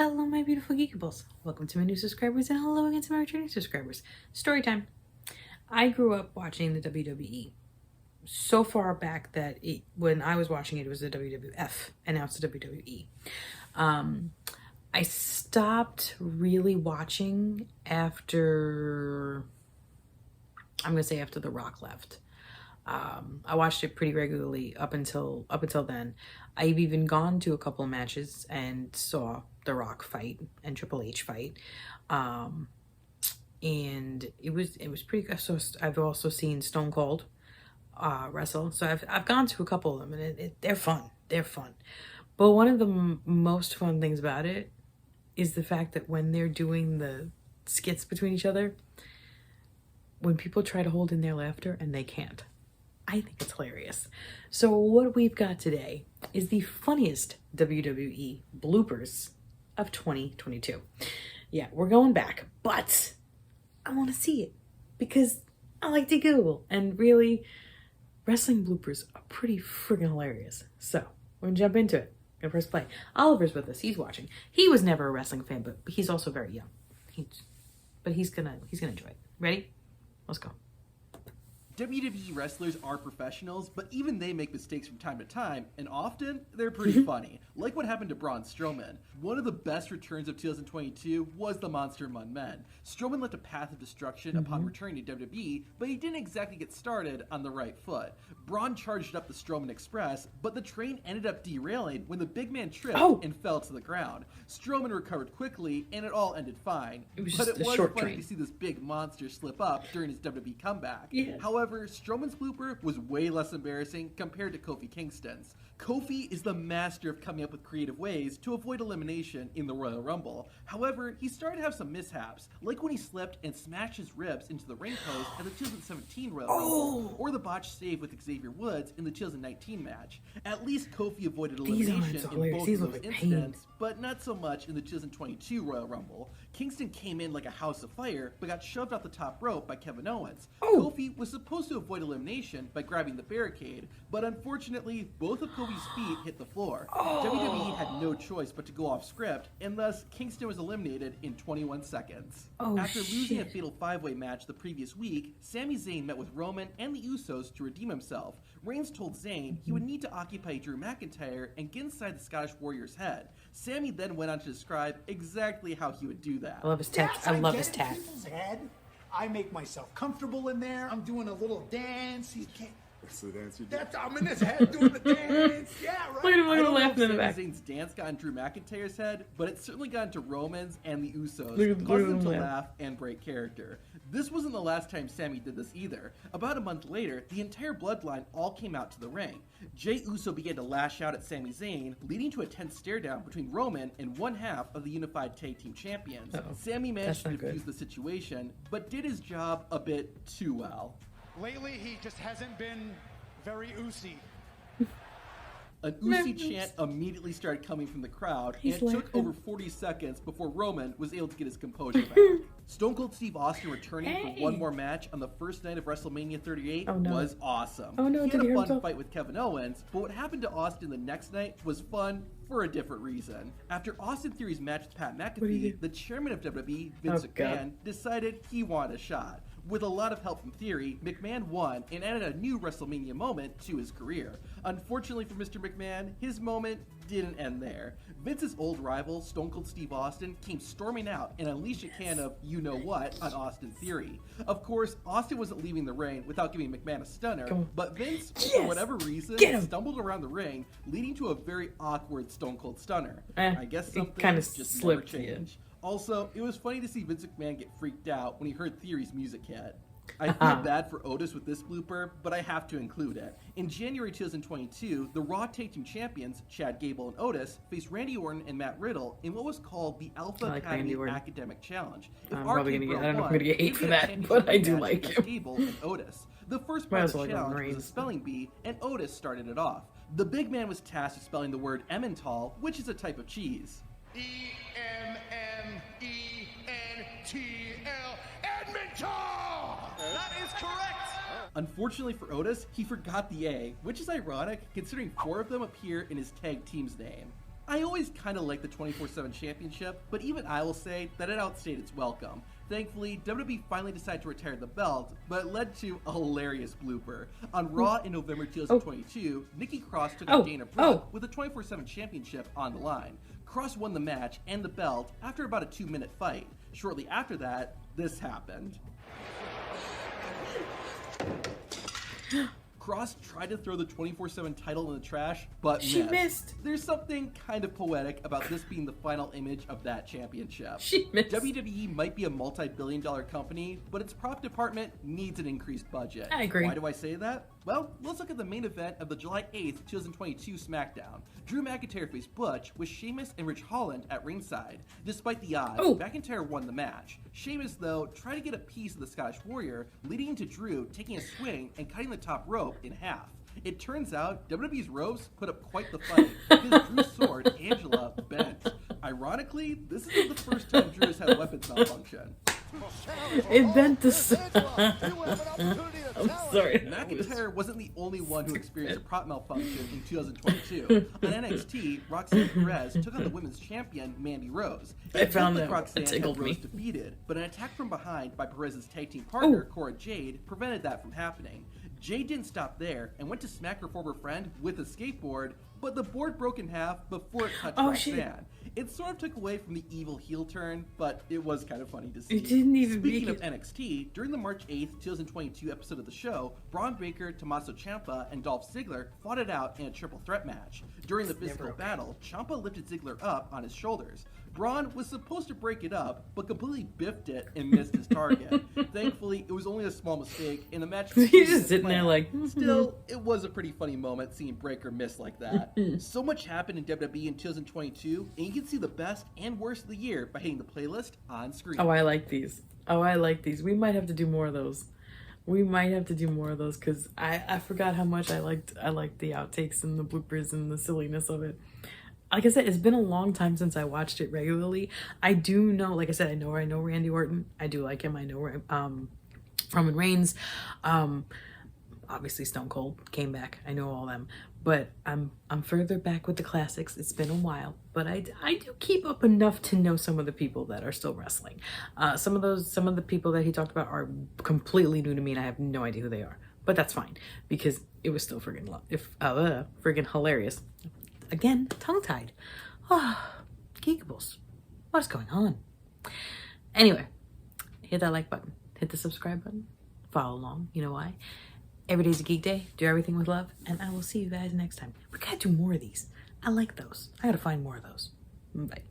Hello, my beautiful geekables. Welcome to my new subscribers, and hello again to my returning subscribers. Story time. I grew up watching the WWE so far back that when I was watching it, it was the WWF, and now it's the WWE. I stopped really watching after, I'm gonna say after The Rock left. I watched it pretty regularly up until then. I've even gone to a couple of matches and saw The Rock fight and Triple H fight, and it was pretty good. So I've also seen Stone Cold wrestle. So I've gone to a couple of them, and they're fun. They're fun. But one of the most fun things about it is the fact that when they're doing the skits between each other, when people try to hold in their laughter and they can't. I think it's hilarious. So what we've got today is the funniest WWE bloopers of 2022. Yeah, we're going back, but I want to see it because I like to Google, and really, wrestling bloopers are pretty freaking hilarious. So we're gonna jump into it. Gonna press play. Oliver's with us. He's watching. He was never a wrestling fan, but he's also very young. He's gonna enjoy it. Ready? Let's go. WWE wrestlers are professionals, but even they make mistakes from time to time, and often they're pretty funny. Like what happened to Braun Strowman. One of the best returns of 2022 was the Monster Among Men. Strowman left a path of destruction upon returning to WWE, but he didn't exactly get started on the right foot. Braun charged up the Strowman Express, but the train ended up derailing when the big man tripped and fell to the ground. Strowman recovered quickly, and it all ended fine. It was funny to see this big monster slip up during his WWE comeback. Yeah. However, Strowman's blooper was way less embarrassing compared to Kofi Kingston's. Kofi is the master of coming up with creative ways to avoid elimination in the Royal Rumble. However, he started to have some mishaps, like when he slipped and smashed his ribs into the ring post at the 2017 Royal Rumble, or the botched save with Xavier Woods in the 2019 match. At least Kofi avoided elimination in both of those incidents, but not so much in the 2022 Royal Rumble. Kingston came in like a house of fire, but got shoved off the top rope by Kevin Owens. Kofi was supposed to avoid elimination by grabbing the barricade, but unfortunately, both of Kofi's feet hit the floor. WWE had no choice but to go off script, and thus Kingston was eliminated in 21 seconds. After losing a fatal five-way match the previous week, Sami Zayn met with Roman and the Usos to redeem himself. Reigns told Zayn he would need to occupy Drew McIntyre and get inside the Scottish Warrior's head. Sami then went on to describe exactly how he would do that. I love his tact. Yes, I love get his in tact. people's head. I make myself comfortable in there. I'm doing a little dance. He can't. I'm in his head doing the dance. Yeah, right. Look at him laughing in the Sami back. Zayn's dance got in Drew McIntyre's head, but it certainly got into Roman's and the Usos, Look at causing them to him laugh and break character. This wasn't the last time Sami did this either. About a month later, the entire bloodline all came out to the ring. Jey Uso began to lash out at Sami Zayn, leading to a tense stare-down between Roman and one half of the unified tag team champions. Sami managed to defuse the situation, but did his job a bit too well. Lately, he just hasn't been very Usi. An Usi chant immediately started coming from the crowd, and it took over 40 seconds before Roman was able to get his composure back. Stone Cold Steve Austin returning for one more match on the first night of WrestleMania 38 was awesome. He had a fun fight with Kevin Owens, but what happened to Austin the next night was fun for a different reason. After Austin Theory's match with Pat McAfee, the chairman of WWE, Vince McMahon, decided he wanted a shot. With a lot of help from Theory, McMahon won and added a new WrestleMania moment to his career. Unfortunately for Mr. McMahon, his moment didn't end there. Vince's old rival, Stone Cold Steve Austin, came storming out and unleashed a can of you-know-what on Austin Theory. Of course, Austin wasn't leaving the ring without giving McMahon a stunner, but Vince, for whatever reason, stumbled around the ring, leading to a very awkward Stone Cold Stunner. I guess something kind of just slipped. never changed. Also, it was funny to see Vince McMahon get freaked out when he heard Theory's music hit. I feel bad for Otis with this blooper, but I have to include it. In January 2022, the Raw Tag Team Champions, Chad Gable and Otis, faced Randy Orton and Matt Riddle in what was called the Alpha Academy Academic Challenge. If I'm probably RK gonna get, Bro I don't know if I'm won, gonna get 8 he'd for a that, championship but I do match like against him. Gable and Otis. The first part of the challenge was a spelling bee, and Otis started it off. The big man was tasked with spelling the word Emmental, which is a type of cheese. E-M-M-E-N-T-L, Edmonton! That is correct! Unfortunately for Otis, he forgot the A, which is ironic considering 4 of them appear in his tag team's name. I always kind of liked the 24/7 championship, but even I will say that it outstayed its welcome. Thankfully, WWE finally decided to retire the belt, but it led to a hilarious blooper. On Raw in November 2022, Nikki Cross took on Dana Brooke with the 24/7 championship on the line. Cross won the match and the belt after about a 2-minute fight. Shortly after that, this happened. Cross tried to throw the 24/7 title in the trash, but She missed. There's something kind of poetic about this being the final image of that championship. She missed. WWE might be a multi-billion-dollar company, but its prop department needs an increased budget. I agree. Why do I say that? Well, let's look at the main event of the July 8th, 2022 SmackDown. Drew McIntyre faced Butch with Sheamus and Rich Holland at ringside. Despite the odds, McIntyre won the match. Sheamus, though, tried to get a piece of the Scottish Warrior, leading to Drew taking a swing and cutting the top rope in half. It turns out WWE's ropes put up quite the fight because Drew's sword, Angela, bent. Ironically, this isn't the first time Drew has had weapons malfunction. It bent the. I'm sorry. McIntyre wasn't the only one who experienced a prop malfunction in 2022. On NXT, Roxanne Perez took on the women's champion, Mandy Rose. I found that Roxanne tickled had me. Rose defeated, but an attack from behind by Perez's tag team partner, Cora Jade, prevented that from happening. Jade didn't stop there and went to smack her former friend with a skateboard, but the board broke in half before it touched Roxanne. It sort of took away from the evil heel turn, but it was kind of funny to see. It didn't even Speaking make of NXT, during the March 8th, 2022 episode of the show, Braun Breaker, Tommaso Ciampa, and Dolph Ziggler fought it out in a triple threat match. During the physical battle, Ciampa lifted Ziggler up on his shoulders. Braun was supposed to break it up, but completely biffed it and missed his target. Thankfully, it was only a small mistake, and the match was He's just sitting there like... Still, it was a pretty funny moment seeing Breaker miss like that. So much happened in WWE in 2022, and you can see the best and worst of the year by hitting the playlist on screen. Oh, I like these. We might have to do more of those. Because I forgot how much I liked the outtakes and the bloopers and the silliness of it. Like I said, it's been a long time since I watched it regularly. I do know, like I said, I know Randy Orton. I do like him. I know Roman Reigns. Obviously Stone Cold came back. I know all them. But I'm further back with the classics. It's been a while, but I do keep up enough to know some of the people that are still wrestling. Some of the people that he talked about are completely new to me, and I have no idea who they are. But that's fine because it was still friggin' hilarious. Again, tongue-tied. Geekables. What's going on? Anyway, hit that like button. Hit the subscribe button. Follow along. You know why? Every day's a geek day. Do everything with love. And I will see you guys next time. We gotta do more of these. I like those. I gotta find more of those. Bye.